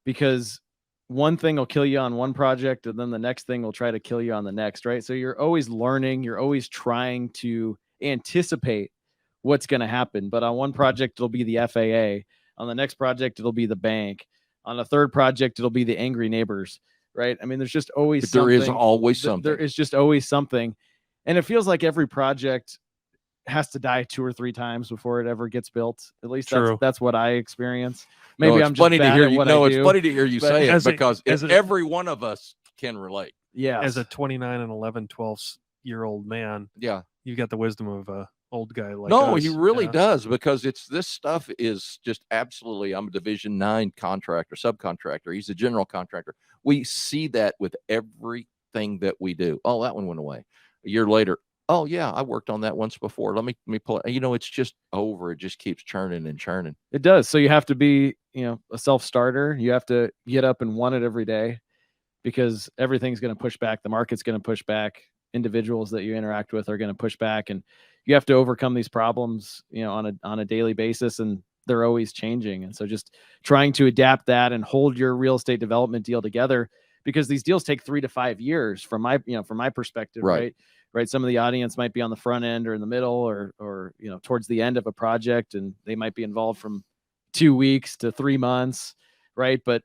because one thing will kill you on one project, and then the next thing will try to kill you on the next, right? So you're always learning, you're always trying to anticipate what's going to happen. But on one project, it'll be the FAA. On the next project, it'll be the bank. On a third project, it'll be the angry neighbors, right? I mean, there's just always something. There is always something. There is just always something. And it feels like every project has to die 2 or 3 times before it ever gets built. At least that's what I experience. Maybe I'm just bad at what I do. It's funny to hear you say it, because every one of us can relate. Yeah. As a 29 and 11, 12-year-old man, you've got the wisdom of a old guy like us. He really does, because this stuff is just absolutely. I'm a Division 9 subcontractor. He's a general contractor. We see that with everything that we do. Oh, that one went away. A year later, oh yeah, I worked on that once before. Let me pull it. It's just over. It just keeps churning and churning. It does. So you have to be, a self-starter. You have to get up and want it every day, because everything's going to push back. The market's going to push back. Individuals that you interact with are going to push back, and you have to overcome these problems, on a daily basis, and they're always changing. And so just trying to adapt that and hold your real estate development deal together, because these deals take 3 to 5 years from my perspective, right? Some of the audience might be on the front end or in the middle or towards the end of a project, and they might be involved from 2 weeks to 3 months, right? But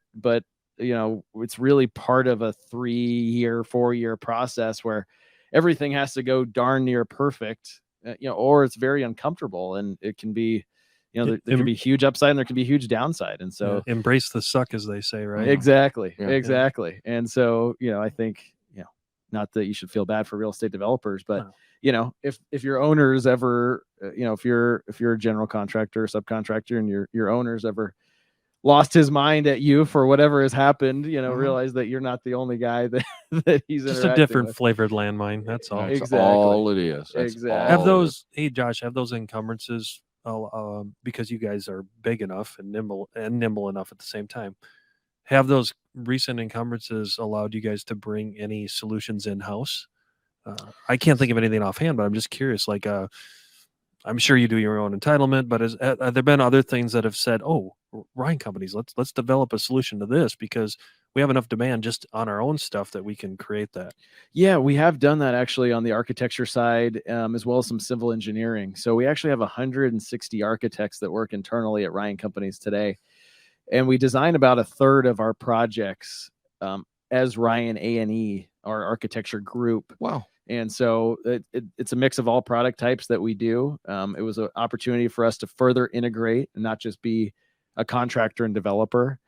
it's really part of a 3-year, 4-year process where everything has to go darn near perfect, or it's very uncomfortable, and it can be, there can be huge upside and there can be huge downside. And so embrace the suck, as they say, right? Exactly. And so, I think, not that you should feel bad for real estate developers, but No. you know, if your owners ever, you know, if you're a general contractor or subcontractor and your owners ever lost his mind at you for whatever has happened, you know, realize that you're not the only guy that he's Just a interacting different with. flavored landmine. That's all. That's Exactly. all it is. That's Exactly. all Have it those, is. hey Josh, have those encumbrances because you guys are big enough and nimble enough at the same time. Have those recent encumbrances allowed you guys to bring any solutions in house? I can't think of anything offhand, but I'm just curious. Like, I'm sure you do your own entitlement, but have there been other things that have said, "Oh, Ryan companies, let's develop a solution to this because we have enough demand just on our own stuff that we can create that." Yeah, we have done that actually on the architecture side, as well as some civil engineering. So we actually have 160 architects that work internally at Ryan Companies today. And we design about a third of our projects as Ryan A&E, our architecture group. Wow. And so it's a mix of all product types that we do. It was an opportunity for us to further integrate and not just be a contractor and developer.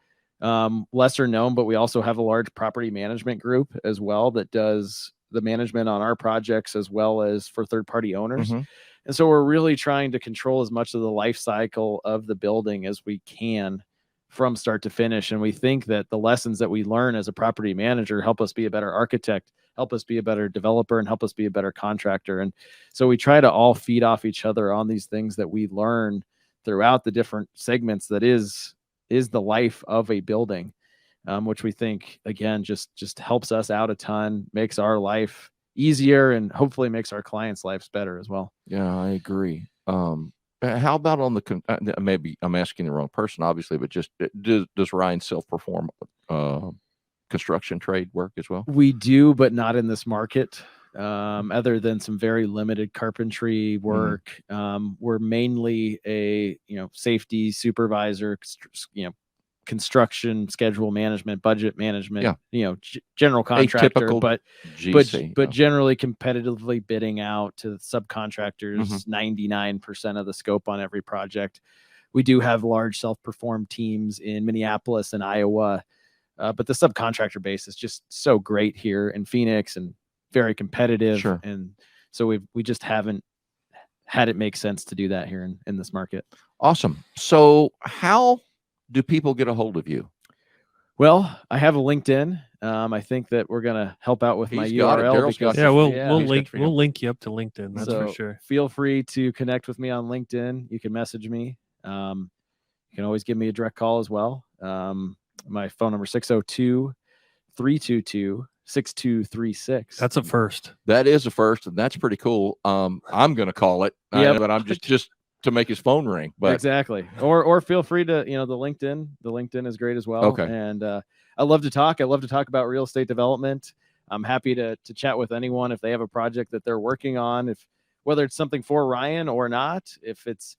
Lesser known, but we also have a large property management group as well that does the management on our projects as well as for third-party owners. Mhm. And so we're really trying to control as much of the life cycle of the building as we can from start to finish. And we think that the lessons that we learn as a property manager help us be a better architect, help us be a better developer, and help us be a better contractor. And so we try to all feed off each other on these things that we learn throughout the different segments that is the life of a building, which we think, again, just helps us out a ton, makes our life easier, and hopefully makes our clients' lives better as well. Yeah, I agree. How about on the maybe I'm asking the wrong person, obviously, but just does Ryan self-perform construction trade work as well? We do, but not in this market. Other than some very limited carpentry work, we're mainly a safety supervisor, construction schedule management, budget management, general contractor, Atypical but GC. generally competitively bidding out to subcontractors 99% of the scope on every project. We do have large self-performed teams in Minneapolis and Iowa, but the subcontractor base is just so great here in Phoenix and very competitive. Sure. And so we just haven't had it make sense to do that here in this market. Awesome. So how do people get a hold of you? Well, I have a LinkedIn. I think that we're gonna help out with my He's got it. URL. Daryl's got because- Yeah, we'll he's good for you. link you up to LinkedIn. That's for So sure. Feel free to connect with me on LinkedIn. You can message me. You can always give me a direct call as well. My phone number 602-322-6236. That's a first. That is a first, and that's pretty cool. I'm going to call it, Yep. but I'm just to make his phone ring. But exactly. Or feel free to, the LinkedIn. The LinkedIn is great as well. Okay. And I love to talk. I love to talk about real estate development. I'm happy to chat with anyone if they have a project that they're working on, whether it's something for Ryan or not, if it's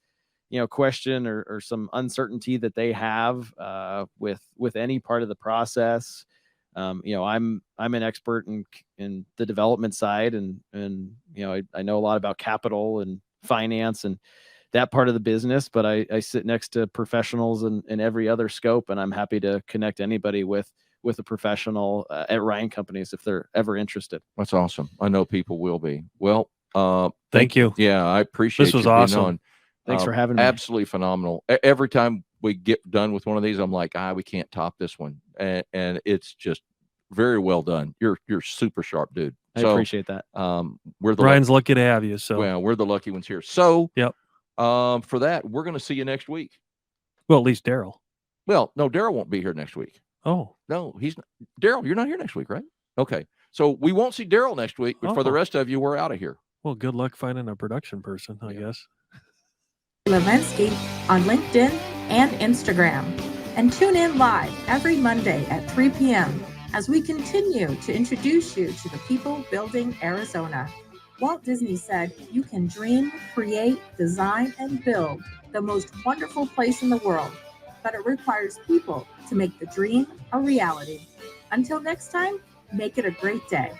question or some uncertainty that they have with any part of the process. I'm an expert in the development side, and I know a lot about capital and finance and that part of the business, but I sit next to professionals in every other scope, and I'm happy to connect anybody with a professional at Ryan Companies if they're ever interested. that's awesome. I know people will be. Well, Thank you. Yeah, I appreciate This was you being awesome. on. Thanks for having me. Absolutely phenomenal. Every time we get done with one of these, I'm like, we can't top this one, and it's just very well done. You're super sharp, dude. I So, appreciate that. we're the Ryan's lucky to have you. So we're the lucky ones here. So, Yep. For that, we're going to see you next week. well, at least Daryl. Well, no, Daryl won't be here next week. Oh, No, he's not. Daryl, you're not here next week, right? Okay. So we won't see Daryl next week, but for the Oh. rest of you, we're out of here. well, good luck finding a production person, I Yeah. guess. Levinsky on LinkedIn and Instagram. And tune in live every Monday at 3 p.m. as we continue to introduce you to the people building Arizona. Walt Disney said, "You can dream, create, design, and build the most wonderful place in the world, but it requires people to make the dream a reality." Until next time, make it a great day.